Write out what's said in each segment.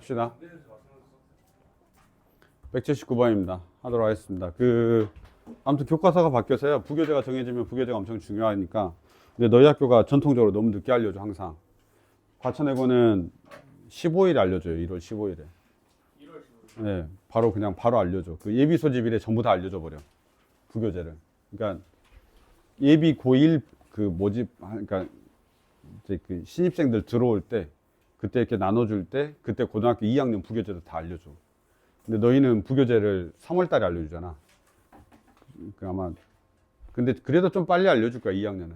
합시다. 179번입니다. 하도록 하겠습니다. 아무튼 교과서가 바뀌어서요. 부교재가 정해지면 부교재가 엄청 중요하니까. 근데 너희 학교가 전통적으로 너무 늦게 알려줘, 항상. 과천외고는 15일에 알려줘요. 1월 15일에. 네, 바로 알려줘. 그 예비 소집일에 전부 다 알려줘 버려. 부교재를. 그러니까 예비 고1 그러니까 이제 그 신입생들 들어올 때 그때 이렇게 나눠줄 때 그때 고등학교 2학년 부교재도 다 알려줘. 근데 너희는 부교재를 3월 달에 알려주잖아. 아마 근데 그래도 좀 빨리 알려줄 거야, 2학년은.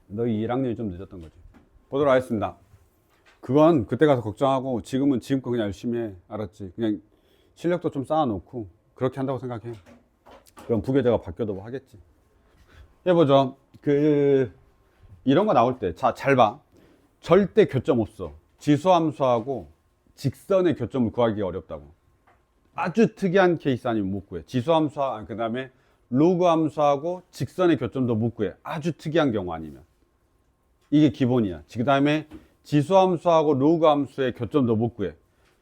너희 1학년이 좀 늦었던 거지. 보도록 하겠습니다. 그건 그때 가서 걱정하고 지금은 지금껏 그냥 열심히 해. 알았지? 그냥 실력도 좀 쌓아놓고 그렇게 한다고 생각해. 그럼 부교재가 바뀌어도 뭐 하겠지. 해보죠. 이런 거 나올 때, 자, 잘 봐. 절대 교점 없어. 지수함수하고 직선의 교점을 구하기가 어렵다고. 아주 특이한 케이스 아니면 못 구해. 지수함수하고, 그 다음에 로그함수하고 직선의 교점도 못 구해. 아주 특이한 경우 아니면. 이게 기본이야. 그 다음에 지수함수하고 로그함수의 교점도 못 구해.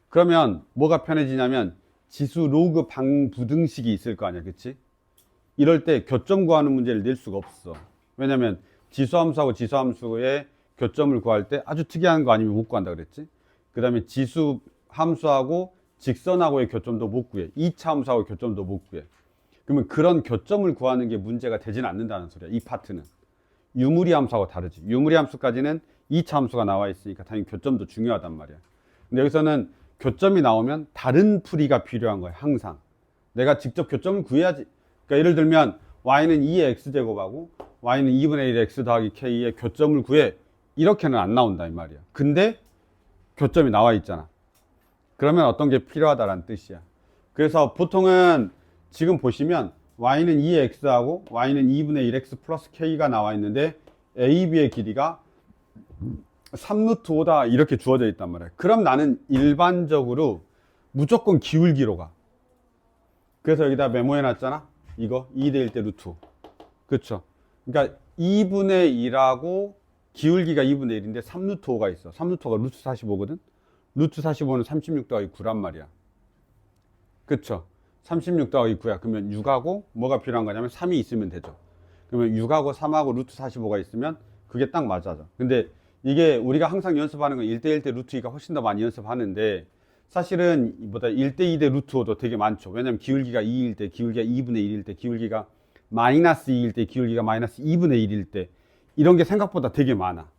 그러면 뭐가 편해지냐면 지수 로그 방부등식이 있을 거 아니야. 그치? 이럴 때 교점 구하는 문제를 낼 수가 없어. 왜냐면 지수함수하고 지수함수의 교점을 구할 때 아주 특이한 거 아니면 못 구한다 그랬지. 그 다음에 지수함수하고 직선하고의 교점도 못 구해. 2차 함수하고 교점도 못 구해. 그러면 그런 교점을 구하는 게 문제가 되지는 않는다는 소리야. 이 파트는. 유무리 함수하고 다르지. 유무리 함수까지는 2차 함수가 나와 있으니까 당연히 교점도 중요하단 말이야. 근데 여기서는 교점이 나오면 다른 풀이가 필요한 거야. 항상. 내가 직접 교점을 구해야지. 그러니까 예를 들면 y는 2의 x제곱하고 y는 2분의 1 x 더하기 k의 교점을 구해. 이렇게는 안 나온다 이 말이야. 근데 교점이 나와 있잖아. 그러면 어떤 게 필요하다라는 뜻이야. 그래서 보통은 지금 보시면 y는 2의 x하고 y는 2분의 1x 플러스 k가 나와 있는데 a, b의 길이가 3루트 5다 이렇게 주어져 있단 말이야. 그럼 나는 일반적으로 무조건 기울기로 가. 그래서 여기다 메모해 놨잖아. 이거 2대 1대 루트 5. 그쵸? 그러니까 2분의 1하고 기울기가 2분의 1인데 3루트 5가 있어. 3루트 5가 루트 45거든. 루트 45는 36 더하기 9란 말이야. 그쵸? 36 더하기 9야. 그러면 6하고 뭐가 필요한 거냐면 3이 있으면 되죠. 그러면 6하고 3하고 루트 45가 있으면 그게 딱 맞아. 근데 이게 우리가 항상 연습하는 건 1대 1대 루트 2가 훨씬 더 많이 연습하는데 사실은 1대 2대 루트 5도 되게 많죠. 왜냐면 기울기가 2일 때, 기울기가 2분의 1일 때, 기울기가 마이너스 2일 때, 기울기가 마이너스 2분의 1일 때 이런 게 생각보다 되게 많아.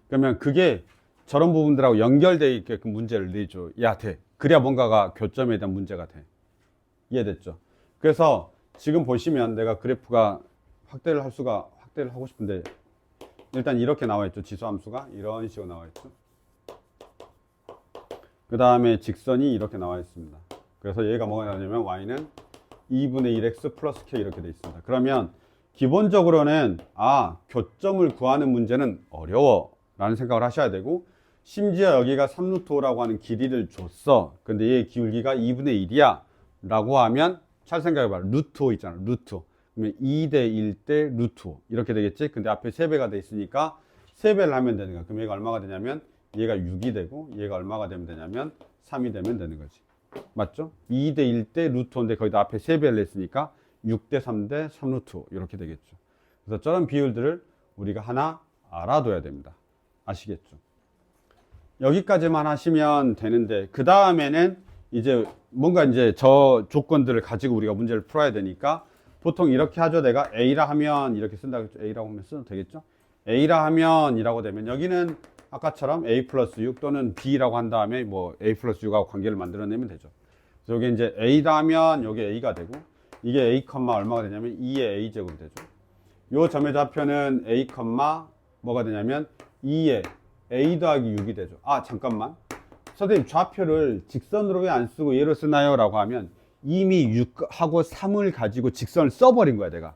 그러면 그게 저런 부분들하고 연결되어 있게끔 문제를 내줘야 돼. 그래야 뭔가가 교점에 대한 문제가 돼. 이해됐죠? 그래서 지금 보시면 내가 그래프가 확대를 하고 싶은데 일단 이렇게 나와 있죠. 지수함수가 이런 식으로 나와 있죠. 그 다음에 직선이 이렇게 나와 있습니다. 그래서 얘가 뭐가 나냐면 y는 2분의 1x 플러스 k 이렇게 돼 있습니다. 그러면 기본적으로는 교점을 구하는 문제는 어려워 라는 생각을 하셔야 되고, 심지어 여기가 3루트 5라고 하는 길이를 줬어. 근데 얘 기울기가 2분의 1이야 라고 하면 잘 생각해봐. 루트 5 있잖아. 루트 5. 그러면 2대 1대 루트 5 이렇게 되겠지. 근데 앞에 3배가 돼 있으니까 3배를 하면 되는 거야. 그럼 얘가 얼마가 되냐면 얘가 6이 되고 얘가 얼마가 되면 되냐면 3이 되면 되는 거지. 맞죠? 2대 1대 루트 5인데 거기다 앞에 3배를 냈으니까 6대 3대 3루트 5 이렇게 되겠죠. 그래서 저런 비율들을 우리가 하나 알아둬야 됩니다. 아시겠죠? 여기까지만 하시면 되는데 그 다음에는 이제 뭔가 이제 저 조건들을 가지고 우리가 문제를 풀어야 되니까 보통 이렇게 하죠. 내가 A라 하면 이렇게 쓴다고 했죠. A라고 하면 써도 되겠죠? A라 하면 이라고 되면 여기는 아까처럼 A 플러스 6 또는 B라고 한 다음에 뭐 A 플러스 6하고 관계를 만들어내면 되죠. 그래서 여기 이제 A라 하면 여기 A가 되고 이게 A, 얼마가 되냐면 2의 A제곱이 되죠. 요 점의 좌표는 A, 뭐가 되냐면 2의 A 더하기 6이 되죠. 잠깐만. 선생님 좌표를 직선으로 왜 안 쓰고 얘로 쓰나요? 라고 하면 이미 6하고 3을 가지고 직선을 써버린 거야. 내가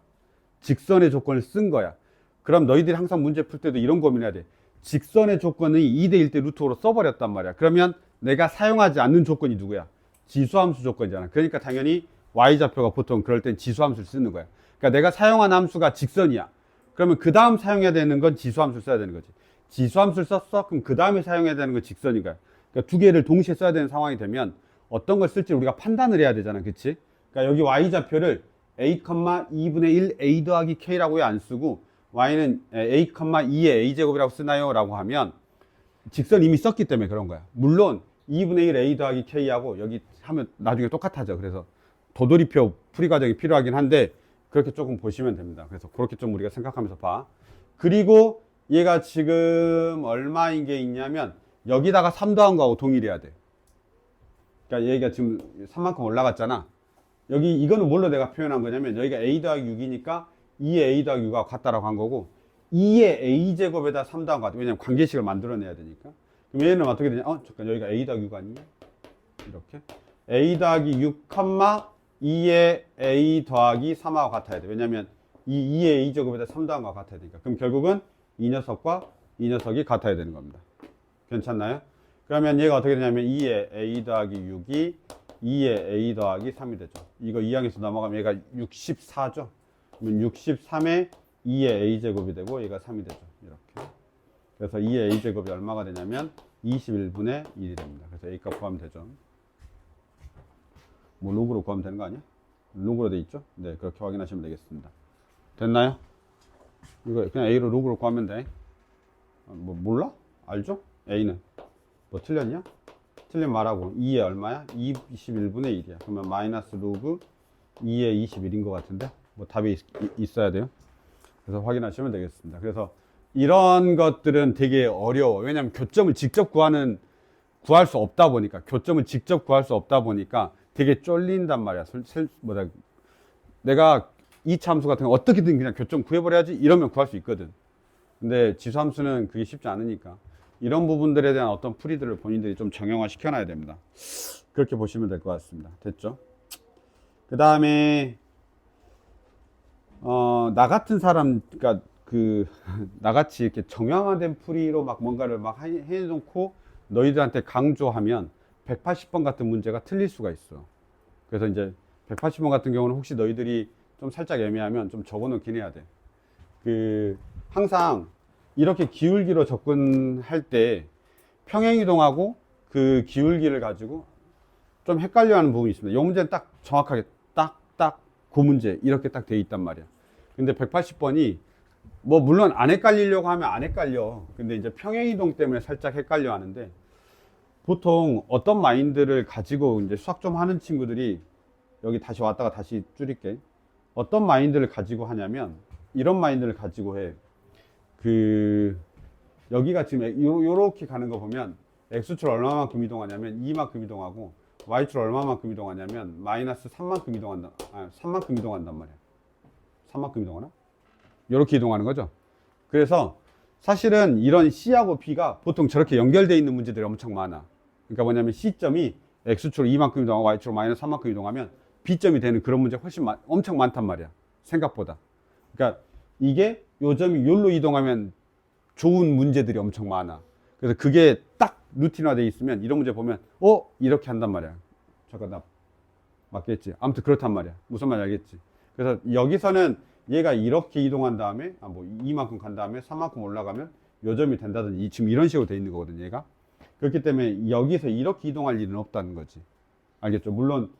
직선의 조건을 쓴 거야. 그럼 너희들이 항상 문제 풀 때도 이런 고민해야 돼. 직선의 조건을 2대 1대 루트 5로 써버렸단 말이야. 그러면 내가 사용하지 않는 조건이 누구야? 지수함수 조건이잖아. 그러니까 당연히 y좌표가 보통 그럴 땐 지수함수를 쓰는 거야. 그러니까 내가 사용한 함수가 직선이야. 그러면 그 다음 사용해야 되는 건 지수함수를 써야 되는 거지. 지수함수를 썼어? 그럼 그 다음에 사용해야 되는 건 직선이니까. 그러니까 두 개를 동시에 써야 되는 상황이 되면 어떤 걸 쓸지 우리가 판단을 해야 되잖아. 그치? 그러니까 여기 y좌표를 a, 2분의 1 a 더하기 k라고 안 쓰고 y는 a, 2의 a제곱이라고 쓰나요? 라고 하면 직선 이미 썼기 때문에 그런 거야. 물론 2분의 1 a 더하기 k하고 여기 하면 나중에 똑같아져. 그래서 도돌이표 풀이 과정이 필요하긴 한데 그렇게 조금 보시면 됩니다. 그래서 그렇게 좀 우리가 생각하면서 봐. 그리고 얘가 지금 얼마인 게 있냐면 여기다가 3 더한 거하고 동일해야 돼. 그러니까 얘가 지금 3만큼 올라갔잖아. 여기 이거는 뭘로 내가 표현한 거냐면 여기가 a 더하기 6이니까 2의 a 더하기 6하고 같다라고 한 거고 2의 a제곱에다 3 더한 거 같아. 왜냐면 관계식을 만들어내야 되니까. 그럼 얘는 어떻게 되냐? 잠깐 여기가 a 더하기 6 아니냐? 이렇게 a 더하기 6, 2의 a 더하기 3하고 같아야 돼. 왜냐면 이 2의 a제곱에다 3 더한 거와 같아야 되니까. 그럼 결국은 이 녀석과 이 녀석이 같아야 되는 겁니다. 괜찮나요? 그러면 얘가 어떻게 되냐면 2의 a 더하기 6이 2의 a 더하기 3이 되죠. 이거 2항에서 넘어가면 얘가 64죠. 그러면 63의 2의 a제곱이 되고 얘가 3이 되죠. 이렇게. 그래서 2의 a제곱이 얼마가 되냐면 21분의 1이 됩니다. 그래서 a값 구하면 되죠. 뭐 로그로 구하면 되는 거 아니야? 로그로 돼 있죠? 네, 그렇게 확인하시면 되겠습니다. 됐나요? 이거 그냥 a로 로그로 구하면 돼. 뭐 몰라? 알죠? a는 뭐 틀렸냐? 틀린 말하고 2에 얼마야? 21분의 1이야. 그러면 마이너스 로그 2에 21인 것 같은데 뭐 답이 있어야 돼요. 그래서 확인하시면 되겠습니다. 그래서 이런 것들은 되게 어려워. 왜냐하면 교점을 직접 구할 수 없다 보니까 교점을 직접 구할 수 없다 보니까 되게 쫄린단 말이야. 내가 이 참수 같은 거 어떻게든 그냥 교점 구해버려야지 이러면 구할 수 있거든. 근데 지수함수는 그게 쉽지 않으니까 이런 부분들에 대한 어떤 풀이들을 본인들이 좀 정형화 시켜놔야 됩니다. 그렇게 보시면 될 것 같습니다. 됐죠? 그 다음에 나 같은 사람, 그러니까 나같이 이렇게 정형화된 풀이로 막 뭔가를 막 해놓고 너희들한테 강조하면 180번 같은 문제가 틀릴 수가 있어. 그래서 이제 180번 같은 경우는 혹시 너희들이 좀 살짝 애매하면 좀 적어 놓긴 해야 돼. 항상 이렇게 기울기로 접근할 때 평행이동하고 그 기울기를 가지고 좀 헷갈려 하는 부분이 있습니다. 이 문제는 딱 정확하게 그 문제 이렇게 딱 돼 있단 말이야. 근데 180번이 뭐 물론 안 헷갈리려고 하면 안 헷갈려. 근데 이제 평행이동 때문에 살짝 헷갈려 하는데 보통 어떤 마인드를 가지고 이제 수학 좀 하는 친구들이 여기 다시 왔다가 다시 줄일게. 어떤 마인드를 가지고 하냐면 이런 마인드를 가지고 해. 여기가 지금 요렇게 가는 거 보면 x축 얼마만큼 이동하냐면 2만큼 이동하고 y축 얼마만큼 이동하냐면 마이너스 3만큼 이동한다. 3만큼 이동한단 말이야. 3만큼 이동하나? 요렇게 이동하는 거죠. 그래서 사실은 이런 C하고 B가 보통 저렇게 연결되어 있는 문제들이 엄청 많아. 그러니까 뭐냐면 C점이 X축으로 2만큼 이동하고 Y축으로 마이너스 3만큼 이동하면 B점이 되는 그런 문제가 엄청 많단 말이야. 생각보다. 그러니까 이게 요 점이 요로 이동하면 좋은 문제들이 엄청 많아. 그래서 그게 딱 루틴화되어 있으면 이런 문제 보면 이렇게 한단 말이야. 잠깐 나 맞겠지? 아무튼 그렇단 말이야. 무슨 말인지 알겠지? 그래서 여기서는 얘가 이렇게 이동한 다음에 뭐 2만큼 간 다음에 3만큼 올라가면 요 점이 된다든지 지금 이런 식으로 돼 있는 거거든 얘가. 그렇기 때문에 여기서 이렇게 이동할 일은 없다는 거지. 알겠죠? 물론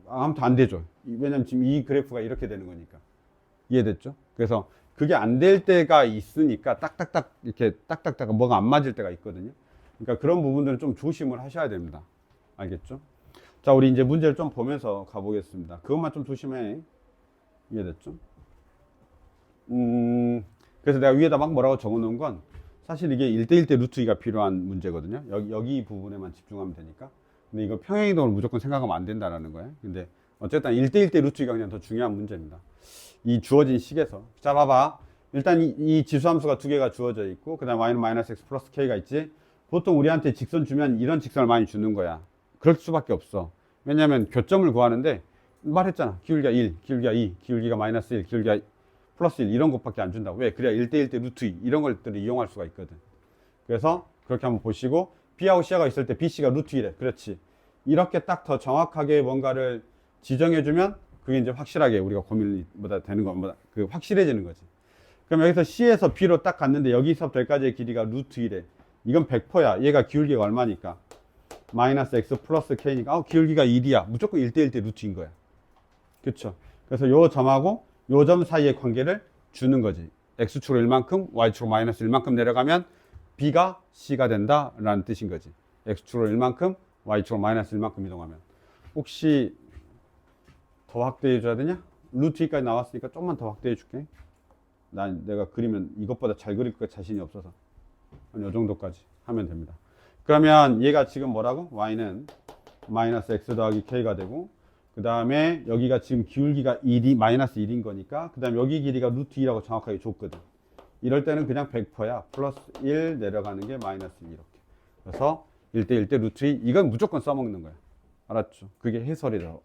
아무튼 안 되죠. 왜냐면 지금 이 그래프가 이렇게 되는 거니까. 이해됐죠? 그래서 그게 안 될 때가 있으니까 이렇게 딱딱딱 뭐가 안 맞을 때가 있거든요. 그러니까 그런 부분들은 좀 조심을 하셔야 됩니다. 알겠죠? 자, 우리 이제 문제를 좀 보면서 가보겠습니다. 그것만 좀 조심해. 이해됐죠? 그래서 내가 위에다 막 뭐라고 적어 놓은 건 사실 이게 1대1대 루트 2가 필요한 문제거든요. 여기 부분에만 집중하면 되니까. 근데 이거 평행이동을 무조건 생각하면 안 된다라는 거예요. 근데 어쨌든 1대1대 루트 2가 그냥 더 중요한 문제입니다. 이 주어진 식에서. 자, 봐봐. 일단 이 지수함수가 두 개가 주어져 있고, 그 다음에 y는 마이너스 x 플러스 k가 있지. 보통 우리한테 직선 주면 이런 직선을 많이 주는 거야. 그럴 수밖에 없어. 왜냐면 교점을 구하는데, 말했잖아. 기울기가 1, 기울기가 2, 기울기가 마이너스 1, 기울기가 플러스 1 이런 것밖에 안 준다고. 왜? 그래야 1대1대 루트 2 이런 것들을 이용할 수가 있거든. 그래서 그렇게 한번 보시고 B하고 C가 있을 때 BC가 루트 1에 그렇지. 이렇게 딱 더 정확하게 뭔가를 지정해주면 그게 이제 확실하게 우리가 고민이 되는 거, 확실해지는 거지. 그럼 여기서 C에서 B로 딱 갔는데 여기서부터 여기까지의 길이가 루트 1에 이건 100%야. 얘가 기울기가 얼마니까? 마이너스 x 플러스 k니까 기울기가 1이야. 무조건 1대1 대 루트인 거야. 그쵸? 그래서 요 점하고 요 점 사이의 관계를 주는 거지. x축으로 1만큼, y축으로 마이너스 1만큼 내려가면 b가 c가 된다라는 뜻인 거지. x축으로 1만큼, y축으로 마이너스 1만큼 이동하면. 혹시 더 확대해 줘야 되냐? 루트 2까지 나왔으니까 조금만 더 확대해 줄게. 내가 그리면 이것보다 잘 그릴 거 자신이 없어서 한 요 정도까지 하면 됩니다. 그러면 얘가 지금 뭐라고? y는 마이너스 x 더하기 k가 되고, 그 다음에 여기가 지금 기울기가 1이 마이너스 1인 거니까, 그 다음에 여기 길이가 루트 2라고 정확하게 줬거든. 이럴 때는 그냥 100%야. 플러스 1 내려가는 게 마이너스 2 이렇게. 그래서 1대1 대 루트 2. 이건 무조건 써먹는 거야. 알았죠? 그게 해설이라고.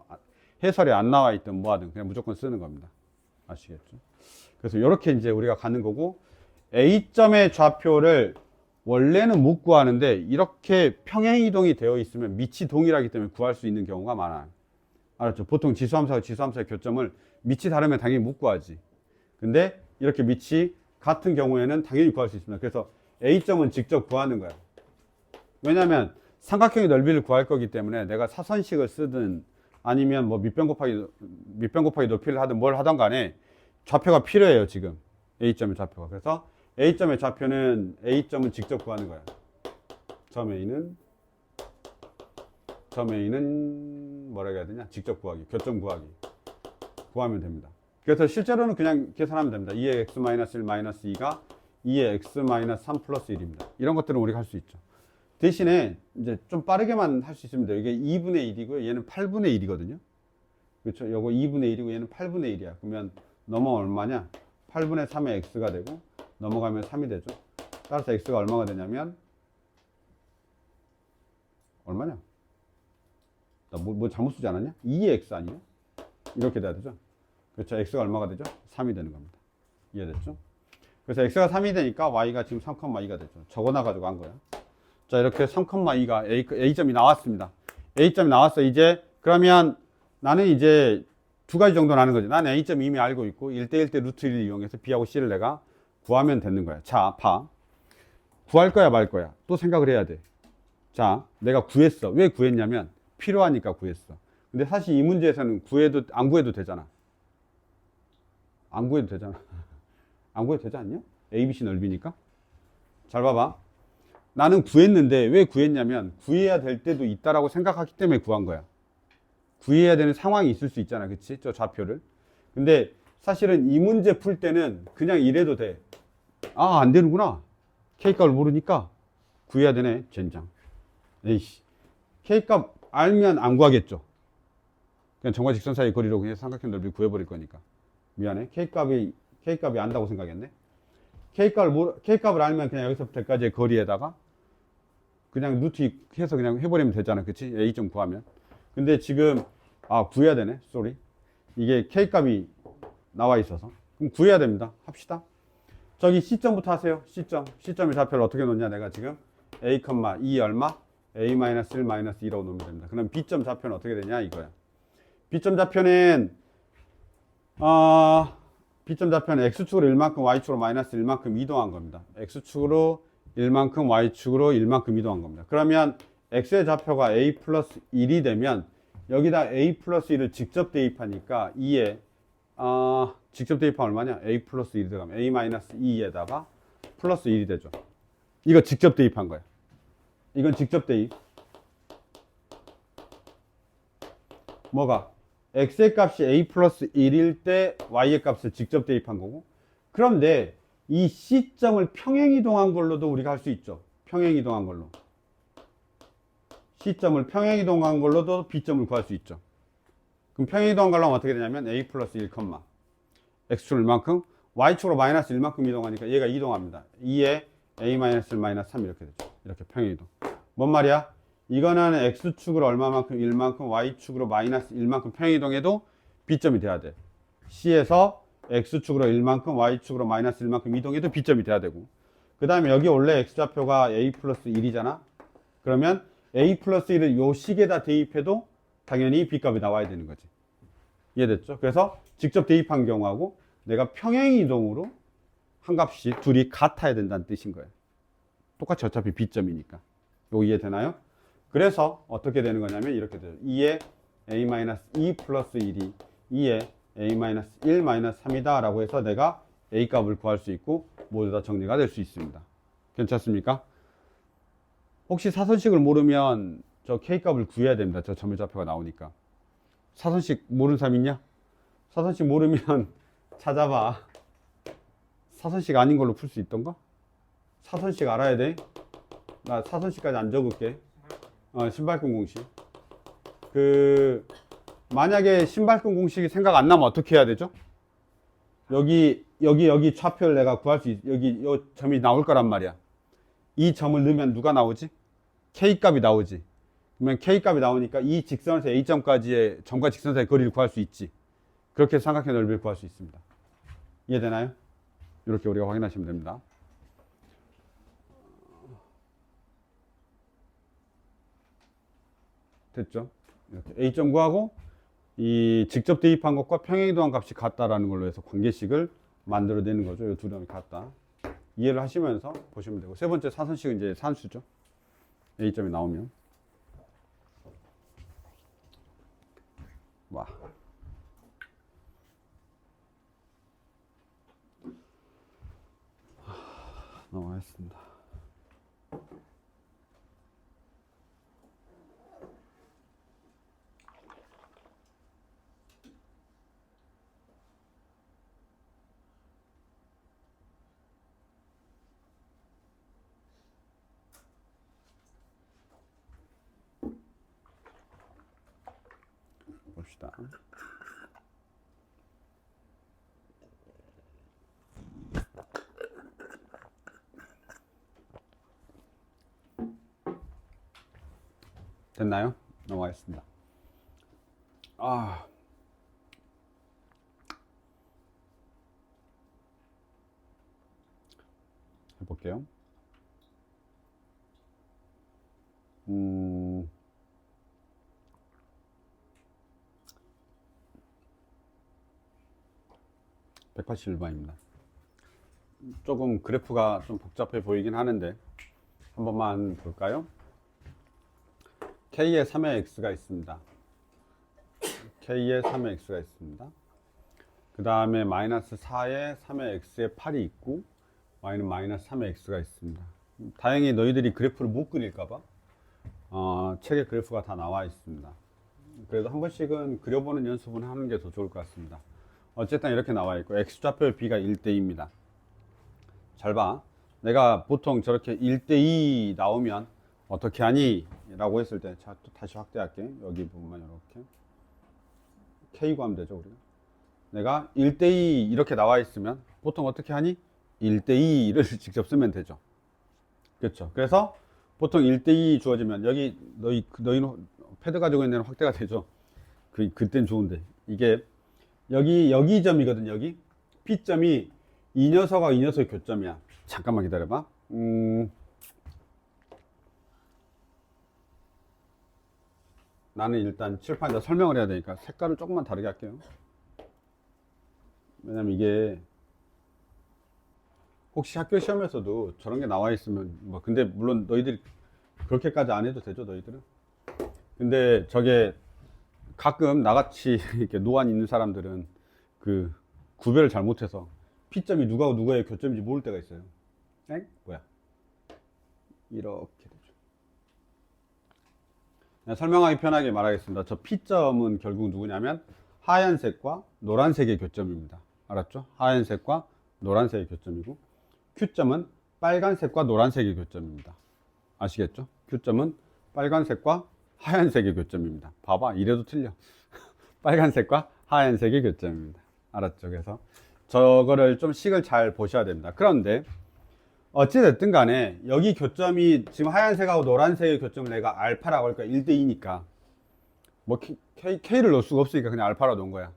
해설이 안 나와 있든 뭐하든 그냥 무조건 쓰는 겁니다. 아시겠죠? 그래서 이렇게 이제 우리가 가는 거고, A점의 좌표를 원래는 못 구하는데 이렇게 평행이동이 되어 있으면 밑이 동일하기 때문에 구할 수 있는 경우가 많아요. 알았죠? 보통 지수함수와 지수함수의 교점을 밑이 다르면 당연히 못 구하지. 근데 이렇게 밑이 같은 경우에는 당연히 구할 수 있습니다. 그래서 A점은 직접 구하는 거야. 왜냐하면 삼각형의 넓이를 구할 거기 때문에 내가 사선식을 쓰든 아니면 뭐 밑변 곱하기 높이를 하든 뭘 하든 간에 좌표가 필요해요, 지금. A점의 좌표가. 그래서 A점의 좌표는 A점은 직접 구하는 거야. 점 A는 뭐라고 해야 되냐? 직접 구하기, 교점 구하기. 구하면 됩니다. 그래서 실제로는 그냥 계산하면 됩니다. 2의 x-1 마이너스 2가 2의 x-3 플러스 1입니다. 이런 것들은 우리가 할 수 있죠. 대신에 이제 좀 빠르게만 할 수 있으면 돼요. 이게 2분의 1이고요. 얘는 8분의 1이거든요. 그렇죠? 요거 2분의 1이고 얘는 8분의 1이야. 그러면 넘어가면 얼마냐? 8분의 3의 x가 되고 넘어가면 3이 되죠. 따라서 x가 얼마가 되냐면 얼마냐? 나 뭐 잘못 쓰지 않았냐? 2의 x 아니에요? 이렇게 돼야 되죠. 그렇죠. x가 얼마가 되죠? 3이 되는 겁니다. 이해됐죠? 그래서 x가 3이 되니까 y가 지금 3,2가 되죠. 적어놔가지고 한 거야. 자, 이렇게 3,2가 A점이 나왔습니다. A점이 나왔어. 이제 그러면 나는 이제 두 가지 정도 나는 거지. 나는 A점 이미 알고 있고 1대1 대 루트 1을 이용해서 B하고 C를 내가 구하면 되는 거야. 자, 봐. 구할 거야 말 거야. 또 생각을 해야 돼. 자, 내가 구했어. 왜 구했냐면 필요하니까 구했어. 근데 사실 이 문제에서는 안 구해도 되잖아. 안 구해도 되잖아. 안 구해도 되지 않냐? ABC 넓이니까. 잘 봐봐. 나는 구했는데 왜 구했냐면 구해야 될 때도 있다라고 생각하기 때문에 구한 거야. 구해야 되는 상황이 있을 수 있잖아. 그치? 저 좌표를. 근데 사실은 이 문제 풀 때는 그냥 이래도 돼. 아, 안 되는구나. K값을 모르니까 구해야 되네. 젠장. 에이씨. K값 알면 안 구하겠죠. 그냥 점과 직선 사이 거리로 그냥 삼각형 넓이 구해버릴 거니까. 미안해. K값이 안다고 생각했네. K값을 알면 그냥 여기서부터 여기까지의 거리에다가 그냥 루트 해서 그냥 해버리면 되잖아. 그치? A점 구하면. 근데 지금, 구해야 되네. 쏘리. 이게 K값이 나와 있어서. 그럼 구해야 됩니다. 합시다. 저기 C점부터 하세요. C점의 좌표를 어떻게 놓냐. 내가 지금 A, 2 얼마? A-1 2라고 놓으면 됩니다. 그럼 B점 좌표는 어떻게 되냐? 이거야. B점 좌표는 X축으로 1만큼, Y축으로 마이너스 1만큼 이동한 겁니다. X축으로 1만큼, Y축으로 1만큼 이동한 겁니다. 그러면 X의 좌표가 A 플러스 1이 되면 여기다 A 플러스 1을 직접 대입하니까 2에 직접 대입하면 얼마냐? A 플러스 1이 들어가면 A 마이너스 2에다가 플러스 1이 되죠. 이거 직접 대입한 거야. 이건 직접 대입. 뭐가? X의 값이 A 플러스 1일 때 Y의 값을 직접 대입한 거고, 그런데 이 C점을 평행이동한 걸로도 우리가 할 수 있죠. 평행이동한 걸로. C점을 평행이동한 걸로도 B점을 구할 수 있죠. 그럼 평행이동한 걸로 하면 어떻게 되냐면 A 플러스 1, X축으로 1만큼, Y축으로 마이너스 1만큼 이동하니까 얘가 이동합니다. 2에 A 마이너스 1 마이너스 3 이렇게 되죠. 이렇게 평행이동. 뭔 말이야? 이거는 X축으로 얼마만큼 1만큼, Y축으로 마이너스 1만큼 평행이동해도 B점이 돼야 돼. C에서 X축으로 1만큼, Y축으로 마이너스 1만큼 이동해도 B점이 돼야 되고, 그 다음에 여기 원래 X좌표가 A 플러스 1이잖아. 그러면 A 플러스 1을 요 식에다 대입해도 당연히 B값이 나와야 되는 거지. 이해됐죠? 그래서 직접 대입한 경우하고 내가 평행이동으로 한 값이 둘이 같아야 된다는 뜻인 거예요. 똑같이 어차피 B점이니까. 이거 이해되나요? 그래서 어떻게 되는 거냐면 이렇게 돼요. 2에 A-2 플러스 1이 2에 A-1 마이너스 3이다 라고 해서 내가 A 값을 구할 수 있고 모두 다 정리가 될 수 있습니다. 괜찮습니까? 혹시 사선식을 모르면 저 K 값을 구해야 됩니다. 저 점유좌표가 나오니까. 사선식 모르는 사람 있냐? 사선식 모르면 찾아봐. 사선식 아닌 걸로 풀 수 있던가? 사선식 알아야 돼. 나 사선식까지 안 적을게. 신발끈 공식. 만약에 신발끈 공식이 생각 안 나면 어떻게 해야 되죠? 여기 좌표를 내가 구할 수 여기 요 점이 나올 거란 말이야. 이 점을 넣으면 누가 나오지? K 값이 나오지. 그러면 K 값이 나오니까 이 직선에서 A점까지의 점과 직선 사이의 거리를 구할 수 있지. 그렇게 삼각형 넓이를 구할 수 있습니다. 이해되나요? 이렇게 우리가 확인하시면 됩니다. 됐죠? 이렇게 A점 구하고 이 직접 대입한 것과 평행이동한 값이 같다라는 걸로 해서 관계식을 만들어내는 거죠. 이 두 점이 같다. 이해를 하시면서 보시면 되고, 세 번째 사선식은 이제 산수죠. A점이 나오면. 와. 넘어가겠습니다. 봅시다. 됐나요? 넘어가겠습니다. 해볼게요. 181번입니다. 조금 그래프가 좀 복잡해 보이긴 하는데 한 번만 볼까요? K에 3의 X가 있습니다. K에 3의 X가 있습니다. 그 다음에 마이너스 4에 3의 X에 8이 있고 Y는 마이너스 3의 X가 있습니다. 다행히 너희들이 그래프를 못 그릴까봐 책에 그래프가 다 나와 있습니다. 그래도 한 번씩은 그려보는 연습은 하는 게 더 좋을 것 같습니다. 어쨌든 이렇게 나와 있고 X좌표 B가 1대2입니다. 잘 봐. 내가 보통 저렇게 1대2 나오면 어떻게 하니? 라고 했을 때, 자, 또 다시 확대할게. 여기 부분만 이렇게. K 구하면 되죠, 우리가. 내가 1대2 이렇게 나와 있으면 보통 어떻게 하니? 1대2를 직접 쓰면 되죠. 그렇죠. 그래서 보통 1대2 주어지면 여기 너희 패드 가지고 있는 데는 확대가 되죠. 그땐 좋은데. 이게 여기 점이거든, 여기. P점이 이 녀석과 이 녀석의 교점이야. 잠깐만 기다려봐. 나는 일단 칠판에다 설명을 해야 되니까 색깔을 조금만 다르게 할게요. 왜냐면 이게 혹시 학교 시험에서도 저런 게 나와 있으면 뭐 근데 물론 너희들이 그렇게까지 안 해도 되죠, 너희들은. 근데 저게 가끔 나같이 이렇게 노안 있는 사람들은 그 구별을 잘못해서 P점이 누가고 누가의 교점인지 모를 때가 있어요. 엥? 뭐야? 이렇게 되죠. 설명하기 편하게 말하겠습니다. 저 P점은 결국 누구냐면 하얀색과 노란색의 교점입니다. 알았죠? 하얀색과 노란색의 교점이고 Q점은 빨간색과 노란색의 교점입니다. 아시겠죠? Q점은 빨간색과 하얀색의 교점입니다. 봐봐, 이래도 틀려. 빨간색과 하얀색의 교점입니다. 알았죠? 그래서 저거를 좀 식을 잘 보셔야 됩니다. 그런데 어찌됐든 간에 여기 교점이 지금 하얀색하고 노란색의 교점을 내가 알파라고 할까 1대2니까 뭐 K를 넣을 수가 없으니까 그냥 알파로 놓은 거야.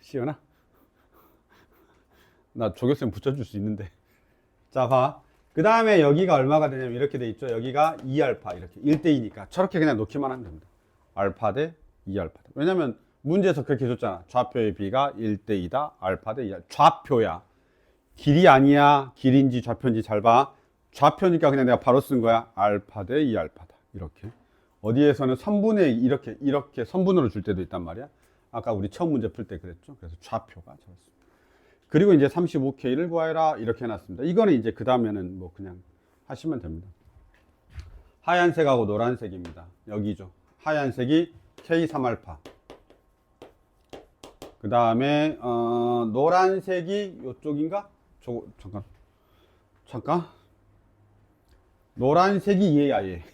시연아? 나 조교쌤 붙여줄 수 있는데. 자, 봐. 그 다음에 여기가 얼마가 되냐면 이렇게 돼 있죠. 여기가 2알파 이렇게 1대2니까 저렇게 그냥 놓기만 하면 됩니다. 알파 대 2알파. 왜냐면 문제에서 그렇게 줬잖아. 좌표의 b가 1대 2다. 알파 대 2. 좌표야. 길이 아니야. 길인지 좌표인지 잘 봐. 좌표니까 그냥 내가 바로 쓴 거야. 알파 대 2 알파다. 이렇게. 어디에서는 선분의 이렇게 선분으로 줄 때도 있단 말이야. 아까 우리 처음 문제 풀 때 그랬죠. 그래서 좌표가 잡았습니다. 그리고 이제 35K를 구하여라. 이렇게 해놨습니다. 이거는 이제 그 다음에는 뭐 그냥 하시면 됩니다. 하얀색하고 노란색입니다. 여기죠. 하얀색이 K3알파. 그 다음에 노란색이 이쪽인가? 저거 잠깐. 노란색이 얘야 얘.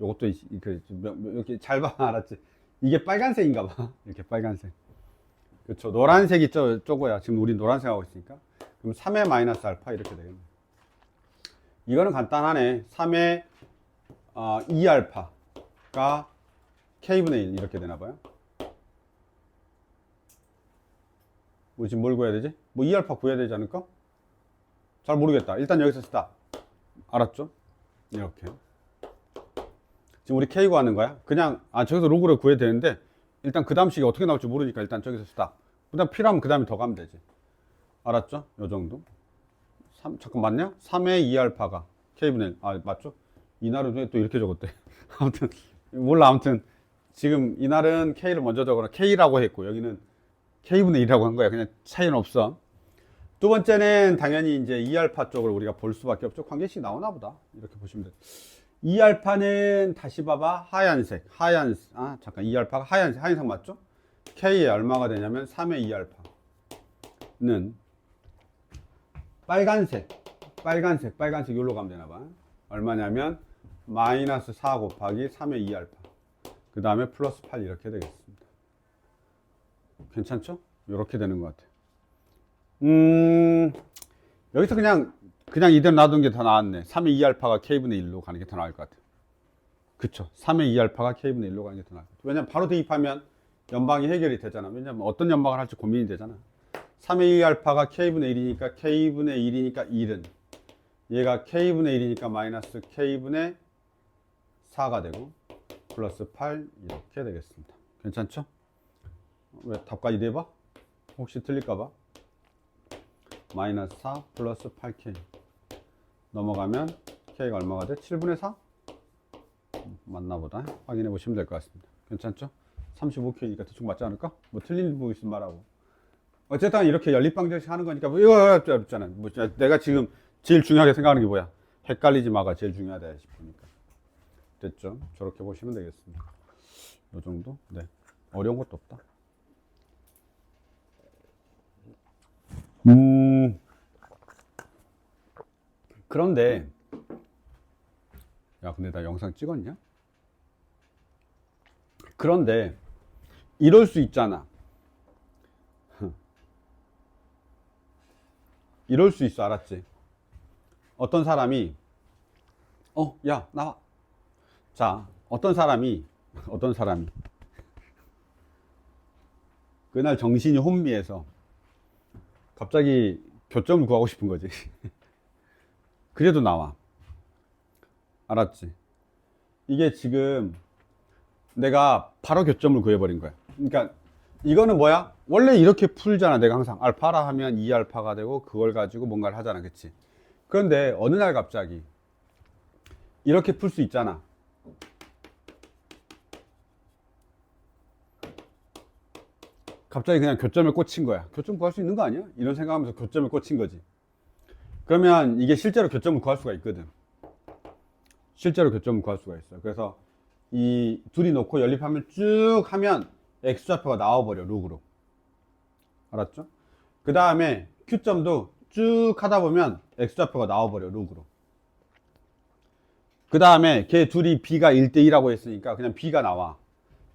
요것도 이렇게 잘 봐. 알았지? 이게 빨간색인가 봐. 이렇게 빨간색. 그렇죠. 노란색이 저거야. 지금 우리 노란색 하고 있으니까. 그럼 3의 마이너스 알파 이렇게 되겠네. 이거는 간단하네. 3의 2알파가 K분의 1 이렇게 되나 봐요. 우리 지금 뭘 구해야 되지? 뭐 2알파 구해야 되지 않을까? 잘 모르겠다. 일단 여기서 스탑. 알았죠? 이렇게. 지금 우리 K 구하는 거야. 그냥 저기서 로그를 구해야 되는데 일단 그 다음 식이 어떻게 나올지 모르니까 일단 저기서 스탑. 그 다음 필요하면 그 다음에 더 가면 되지. 알았죠? 요 정도. 잠깐 맞냐? 3의 2알파가 K분의 1. 맞죠? 이날은 왜 또 이렇게 적었대? 아무튼 몰라. 아무튼 지금 이날은 K를 먼저 적어라. K라고 했고 여기는 K분의 1이라고 한 거야. 그냥 차이는 없어. 두 번째는 당연히 이제 2알파 쪽을 우리가 볼 수밖에 없죠. 관계식 나오나 보다. 이렇게 보시면 돼. 2알파는 다시 봐봐. 하얀색. 잠깐 2알파가 하얀색 맞죠? K에 얼마가 되냐면 3의 2알파는 빨간색 여기로 가면 되나 봐. 얼마냐면 마이너스 4 곱하기 3의 2알파. 그 다음에 플러스 8 이렇게 되겠습니다. 괜찮죠? 이렇게 되는 것 같아요. 여기서 그냥 이대로 놔둔 게 더 나았네. 3의 2알파가 K분의 1로 가는 게 더 나을 것 같아요. 그쵸? 3의 2알파가 K분의 1로 가는 게 더 나을 것 같아요. 왜냐면 바로 대입하면 연방이 해결이 되잖아. 왜냐면 어떤 연방을 할지 고민이 되잖아. 3의 2알파가 K분의 1이니까 K분의 1이니까 1은 얘가 K분의 1이니까 마이너스 K분의 4가 되고 플러스 8 이렇게 되겠습니다. 괜찮죠? 왜 답까지 내봐? 혹시 틀릴까봐? 마이너스 4 플러스 8K 넘어가면 K가 얼마가 돼? 7분의 4? 맞나보다. 확인해 보시면 될 것 같습니다. 괜찮죠? 35K니까 대충 맞지 않을까? 뭐 틀린 부분 있으면 말하고. 어쨌든 이렇게 연립방정식 하는 거니까 뭐 이거 없잖아. 뭐 내가 지금 제일 중요하게 생각하는 게 뭐야? 헷갈리지 마가 제일 중요하다 싶으니까. 됐죠? 저렇게 보시면 되겠습니다. 이 정도? 네. 어려운 것도 없다. 그런데 야 근데 나 영상 찍었냐? 그런데 이럴 수 있잖아. 이럴 수 있어. 알았지? 어떤 사람이 야 나와. 자 어떤 사람이 그날 정신이 혼미해서 갑자기 교점을 구하고 싶은 거지. 그래도 나와. 알았지? 이게 지금 내가 바로 교점을 구해버린 거야. 그러니까 이거는 뭐야? 원래 이렇게 풀잖아. 내가 항상 알파라 하면 2알파가 되고 그걸 가지고 뭔가를 하잖아. 그치? 그런데 어느 날 갑자기 이렇게 풀 수 있잖아. 갑자기 그냥 교점을 꽂힌 거야. 교점 구할 수 있는 거 아니야? 이런 생각하면서 교점을 꽂힌 거지. 그러면 이게 실제로 교점을 구할 수가 있거든. 실제로 교점을 구할 수가 있어. 그래서 이 둘이 놓고 연립하면 쭉 하면 x좌표가 나와버려. 룩으로. 알았죠? 그 다음에 q점도 쭉 하다 보면 x좌표가 나와버려. 룩으로. 그 다음에 걔 둘이 b가 1대2라고 했으니까 그냥 b가 나와.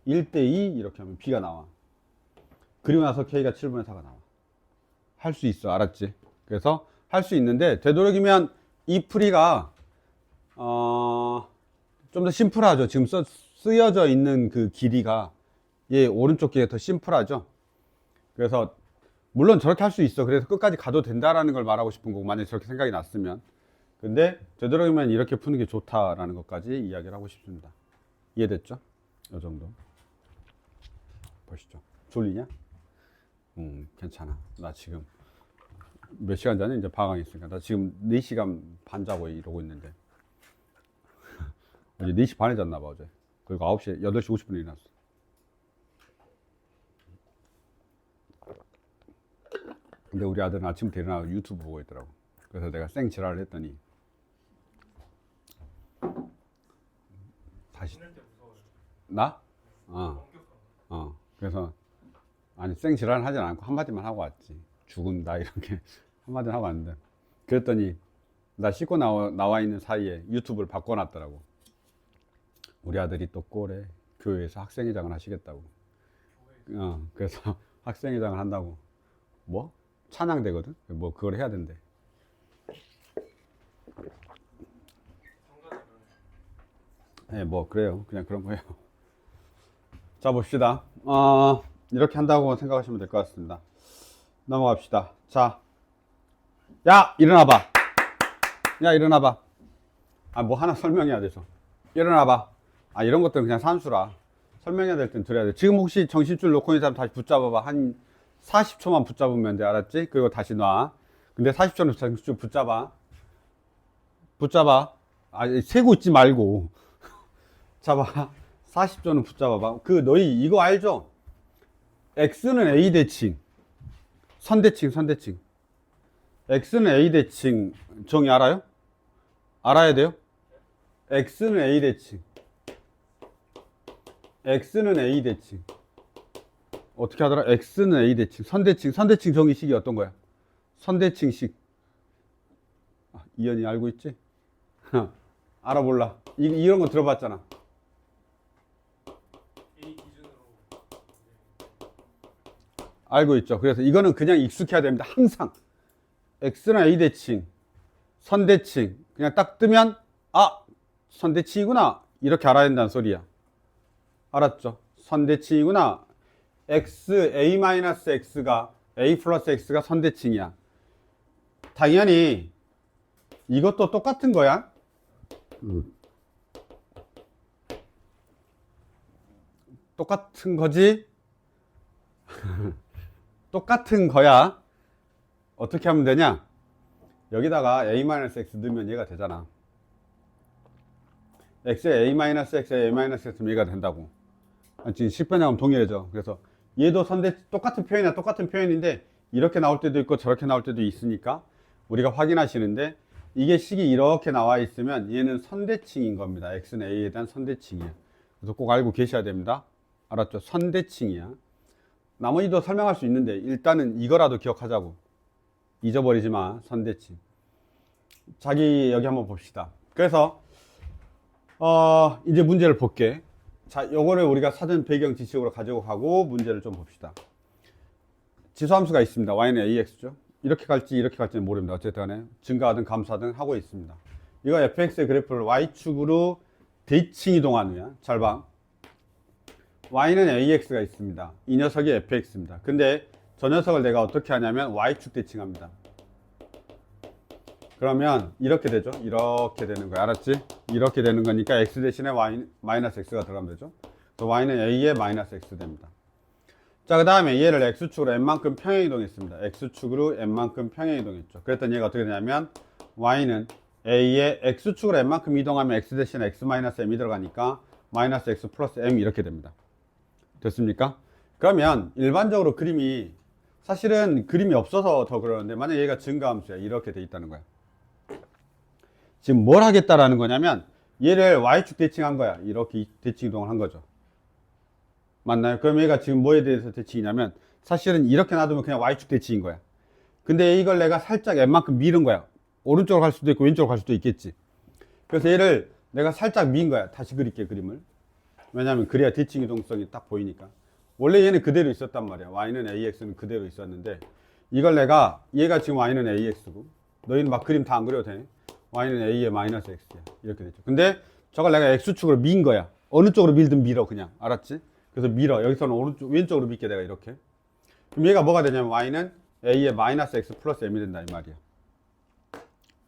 1대2 이렇게 하면 b가 나와. 그리고 나서 k가 7분의 4가 나와. 할 수 있어. 알았지? 그래서 할 수 있는데 되도록이면 이 풀이가 좀 더 심플하죠. 지금 쓰여져 있는 그 길이가 얘 오른쪽 길이가 더 심플하죠. 그래서 물론 저렇게 할 수 있어. 그래서 끝까지 가도 된다라는 걸 말하고 싶은 거고, 만약에 저렇게 생각이 났으면. 근데 되도록이면 이렇게 푸는 게 좋다라는 것까지 이야기를 하고 싶습니다. 이해됐죠? 이 정도. 보시죠. 졸리냐? 괜찮아. 나 지금 몇 시간 전에 이제 방황 있으니까 나 지금 4시간 반 자고 이러고 있는데 어제 4시 반에 잤나 봐 어제. 그리고 8시 50분에 일어났어. 근데 우리 아들은 아침부터 일어나서 유튜브 보고 있더라고. 그래서 내가 쌩 지랄을 했더니 다시 나? 그래서 아니 쌩 지랄은 하진 않고 한마디만 하고 왔지. 죽은다 이렇게 한마디만 하고 왔는데 그랬더니 나 씻고 나와 있는 사이에 유튜브를 바꿔놨더라고. 우리 아들이 또 꼴에 교회에서 학생회장을 하시겠다고. 그래서 학생회장을 한다고. 뭐? 찬양대거든? 뭐 그걸 해야 된대. 네, 뭐 그래요. 그냥 그런 거예요. 자, 봅시다. 이렇게 한다고 생각하시면 될 것 같습니다. 넘어갑시다. 자, 야, 일어나봐. 야, 일어나봐. 뭐 하나 설명해야 돼서. 일어나봐. 이런 것들은 그냥 산수라. 설명해야 될 땐 드려야 돼. 지금 혹시 정신줄 놓고 있는 사람 다시 붙잡아봐. 한 40초만 붙잡으면 돼. 알았지? 그리고 다시 놔. 근데 40초는 정신줄 붙잡아. 세고 있지 말고. 잡아. 40초는 붙잡아봐. 너희 이거 알죠? X는 A 대칭. 선대칭. X는 A 대칭. 정의 알아요? 알아야 돼요? X는 A 대칭. X는 A 대칭. 어떻게 하더라? X는 A 대칭. 선대칭 정의식이 어떤 거야? 선대칭식. 이현이 알고 있지? 알아볼라. 이런 거 들어봤잖아. 알고 있죠. 그래서 이거는 그냥 익숙해야 됩니다. 항상. X는 A 대칭. 선대칭. 그냥 딱 뜨면, 선대칭이구나. 이렇게 알아야 된다는 소리야. 알았죠? 선대칭이구나. A-X가 A 플러스 X가 선대칭이야. 당연히 이것도 똑같은 거야. 똑같은 거지? 똑같은 거야. 어떻게 하면 되냐? 여기다가 A-X 넣으면 얘가 되잖아. X에 A-X에 A-X 넣으면 얘가 된다고. 지금 10변형하면 동일해져. 그래서 얘도 똑같은 표현인데 이렇게 나올 때도 있고 저렇게 나올 때도 있으니까 우리가 확인하시는데 이게 식이 이렇게 나와 있으면 얘는 선대칭인 겁니다. X는 A에 대한 선대칭이야. 그래서 꼭 알고 계셔야 됩니다. 알았죠? 선대칭이야. 나머지도 설명할 수 있는데 일단은 이거라도 기억하자고. 잊어버리지 마. 선대칭. 여기 한번 봅시다. 그래서 이제 문제를 볼게. 자, 요거를 우리가 사전 배경 지식으로 가지고 가고 문제를 좀 봅시다. 지수함수가 있습니다. y는 ax죠. 이렇게 갈지는 모릅니다. 어쨌든 간에 증가하든 감소하든 하고 있습니다. 이거 fx의 그래프를 y축으로 대칭 이동한 후야. 잘 봐. y는 ax가 있습니다. 이 녀석이 fx입니다. 근데 저 녀석을 내가 어떻게 하냐면 y축 대칭합니다. 그러면 이렇게 되죠. 이렇게 되는 거야. 알았지? 이렇게 되는 거니까 x 대신에 y 마이너스 x가 들어가면 되죠. 그래서 y는 a에 마이너스 x 됩니다. 자, 그 다음에 얘를 x축으로 n만큼 평행 이동했습니다. x축으로 n만큼 평행 이동했죠. 그랬더니 얘가 어떻게 되냐면 y는 a에 x축으로 n만큼 이동하면 x 대신에 x 마이너스 m이 들어가니까 마이너스 x 플러스 m 이렇게 됩니다. 됐습니까? 그러면 일반적으로 사실은 그림이 없어서 더 그러는데 만약 얘가 증가함수야. 이렇게 돼 있다는 거야. 지금 뭘 하겠다라는 거냐면 얘를 y축 대칭한 거야. 이렇게 대칭 이동을 한 거죠. 맞나요? 그럼 얘가 지금 뭐에 대해서 대칭이냐면 사실은 이렇게 놔두면 그냥 y축 대칭인 거야. 근데 이걸 내가 살짝 n만큼 미는 거야. 오른쪽으로 갈 수도 있고 왼쪽으로 갈 수도 있겠지. 그래서 얘를 내가 살짝 민 거야. 다시 그릴게, 그림을. 왜냐면 그래야 대칭 이동성이 딱 보이니까. 원래 얘는 그대로 있었단 말이야. y는 ax는 그대로 있었는데 이걸 얘가 지금 y는 ax고 너희는 막 그림 다 안 그려도 돼. y는 a에 마이너스 x야. 이렇게 됐죠. 근데 저걸 내가 x축으로 민 거야. 어느 쪽으로 밀든 밀어 그냥. 알았지? 그래서 밀어. 여기서는 왼쪽으로 밀게 내가 이렇게. 그럼 얘가 뭐가 되냐면 y는 a에 마이너스 x 플러스 m이 된다 이 말이야.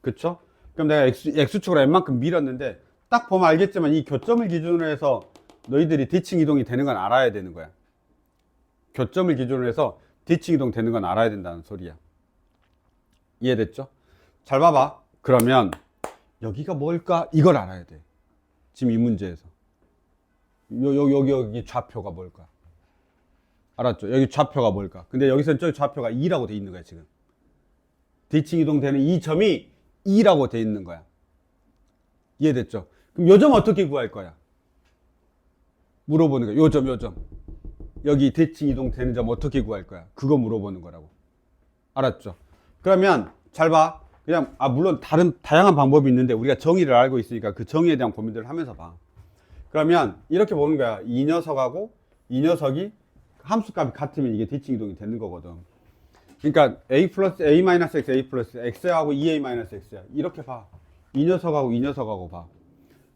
그쵸? 그럼 내가 x축으로 m만큼 밀었는데 딱 보면 알겠지만 이 교점을 기준으로 해서 너희들이 대칭 이동이 되는 건 알아야 되는 거야. 교점을 기준으로 해서 대칭 이동 되는 건 알아야 된다는 소리야. 이해됐죠? 잘 봐봐. 그러면 여기가 뭘까? 이걸 알아야 돼. 지금 이 문제에서. 여기 좌표가 뭘까? 알았죠? 여기 좌표가 뭘까? 근데 여기서는 저 좌표가 2라고 돼 있는 거야, 지금. 대칭 이동되는 이 점이 2라고 돼 있는 거야. 이해됐죠? 그럼 요 점 어떻게 구할 거야? 물어보는 거야. 요 점. 여기 대칭 이동되는 점 어떻게 구할 거야? 그거 물어보는 거라고. 알았죠? 그러면 잘 봐. 그냥 물론 다양한 방법이 있는데 우리가 정의를 알고 있으니까 그 정의에 대한 고민들을 하면서 봐. 그러면 이렇게 보는 거야. 이 녀석하고 이 녀석이 함수값이 같으면 이게 대칭 이동이 되는 거거든. 그러니까 a 플러스 a 마이너스 x, a 플러스 x하고 2a 마이너스 x야. 이렇게 봐. 이 녀석하고 봐.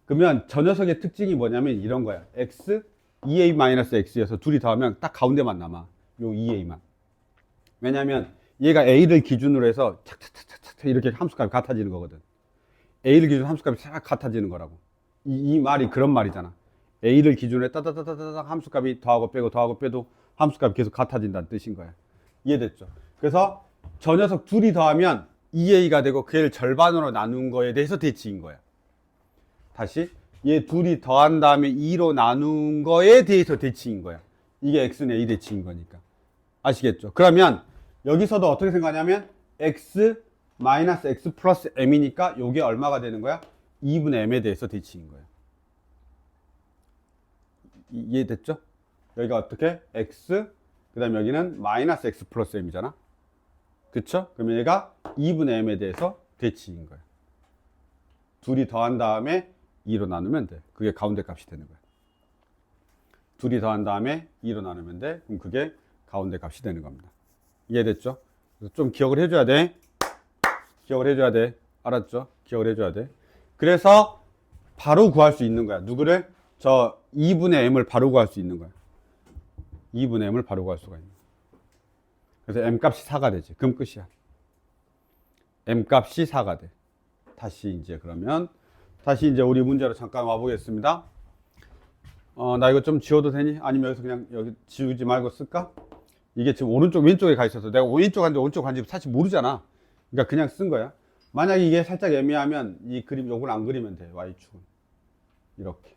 그러면 저 녀석의 특징이 뭐냐면 이런 거야. x, 2a 마이너스 x여서 둘이 더하면 딱 가운데만 남아. 요 2a만. 왜냐면 얘가 a를 기준으로 해서 착착착착 이렇게 함수값이 같아지는 거거든. a를 기준으로 함수값이 싹 같아지는 거라고. 이 말이 그런 말이잖아. a를 기준으로 해 따다다다다 함수값이 더하고 빼도 함수값이 계속 같아진다는 뜻인 거야. 이해됐죠? 그래서 저 녀석 둘이 더하면 2a가 되고 그 애를 절반으로 나눈 거에 대해서 대칭인 거야. 다시 얘 둘이 더한 다음에 2로 나눈 거에 대해서 대칭인 거야. 이게 x는 a 대칭인 거니까. 아시겠죠? 그러면 여기서도 어떻게 생각하냐면 x 마이너스 x 플러스 m이니까 요게 얼마가 되는 거야? 2분의 m에 대해서 대칭인 거야. 이해됐죠? 여기가 어떻게? x 그 다음에 여기는 마이너스 x 플러스 m이잖아. 그쵸? 그러면 얘가 2분의 m에 대해서 대칭인 거야. 둘이 더한 다음에 2로 나누면 돼. 그게 가운데 값이 되는 거야. 둘이 더한 다음에 2로 나누면 돼. 그럼 그게 가운데 값이 되는 겁니다. 이해됐죠? 그래서 좀 기억을 해줘야 돼. 알았죠? 기억을 해줘야 돼. 그래서 바로 구할 수 있는 거야. 누구를? 저 2분의 m을 바로 구할 수 있는 거야. 2분의 m을 바로 구할 수가 있는 거야. 그래서 m 값이 4가 되지. 그럼 끝이야. m 값이 4가 돼. 다시 이제 우리 문제로 잠깐 와보겠습니다. 나 이거 좀 지워도 되니? 아니면 여기서 그냥 여기 지우지 말고 쓸까? 이게 지금 오른쪽 왼쪽에 가 있어서 내가 왼쪽 한지 오른쪽 한지 사실 모르잖아. 그러니까 그냥 쓴 거야. 만약에 이게 살짝 애매하면 이 그림 요걸 안 그리면 돼. y축은 이렇게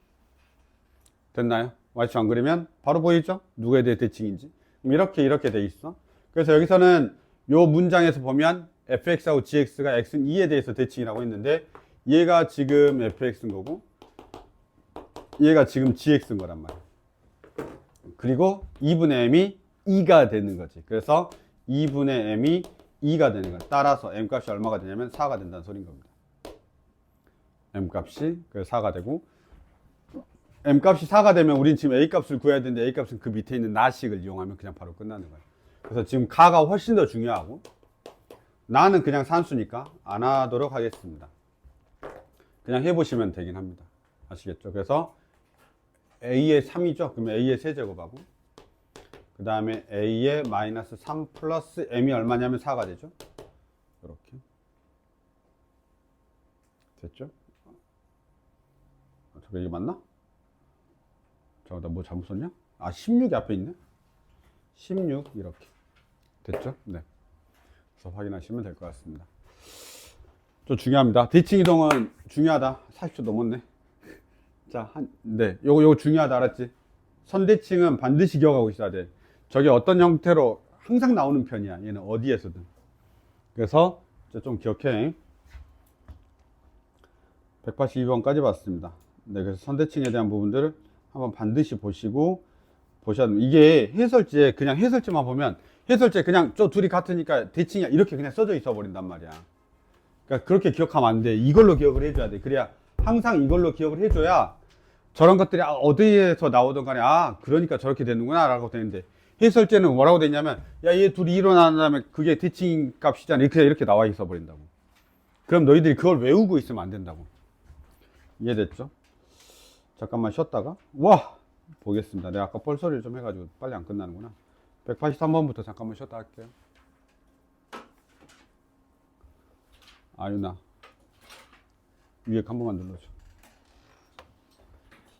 됐나요? y축 안 그리면 바로 보이죠? 누구에 대해 대칭인지. 그럼 이렇게 돼 있어. 그래서 여기서는 요 문장에서 보면 fx하고 gx가 x는 2에 대해서 대칭이라고 했는데 얘가 지금 fx인 거고 얘가 지금 gx인 거란 말이야. 그리고 2분의 m이 2가 되는 거지. 그래서 2분의 m이 2가 되는 거야. 따라서 m 값이 얼마가 되냐면 4가 된다는 소린 겁니다. m 값이 4가 되고 m 값이 4가 되면 우린 지금 a 값을 구해야 되는데 a 값은 그 밑에 있는 나식을 이용하면 그냥 바로 끝나는 거야. 그래서 지금 가가 훨씬 더 중요하고 나는 그냥 산수니까 안 하도록 하겠습니다. 그냥 해보시면 되긴 합니다. 아시겠죠? 그래서 a의 3이죠. 그러면 a의 세제곱하고 그 다음에 a의 마이너스 3 플러스 m이 얼마냐면 4가 되죠. 이렇게 됐죠? 저게 이게 맞나? 나 뭐 잘못 썼냐? 16이 앞에 있네. 16 이렇게 됐죠? 네. 그래서 확인하시면 될 것 같습니다. 좀 중요합니다. 대칭 이동은 중요하다. 40초 넘었네. 자, 요거 중요하다. 알았지? 선대칭은 반드시 기억하고 있어야 돼. 저게 어떤 형태로 항상 나오는 편이야. 얘는 어디에서든. 그래서 좀 기억해. 182번까지 봤습니다. 네, 그래서 선대칭에 대한 부분들을 한번 반드시 보시고 보셔야 됩니다. 이게 해설지에 그냥 해설지만 보면 해설지에 그냥 저 둘이 같으니까 대칭이야 이렇게 그냥 써져 있어 버린단 말이야. 그러니까 그렇게 기억하면 안 돼. 이걸로 기억을 해줘야 돼. 그래야 항상 이걸로 기억을 해줘야 저런 것들이 어디에서 나오든 간에 그러니까 저렇게 되는구나 라고 되는데 해설지에는 뭐라고 되냐면 얘 둘이 일어난 다음에 그게 대칭 값이잖아 이렇게 나와 있어 버린다고. 그럼 너희들이 그걸 외우고 있으면 안 된다고. 이해됐죠? 잠깐만 쉬었다가 보겠습니다. 내가 아까 뻘소리를 좀 해가지고 빨리 안 끝나는구나. 183번부터 잠깐만 쉬었다 할게요. 아유나 위에 한 번만 눌러줘.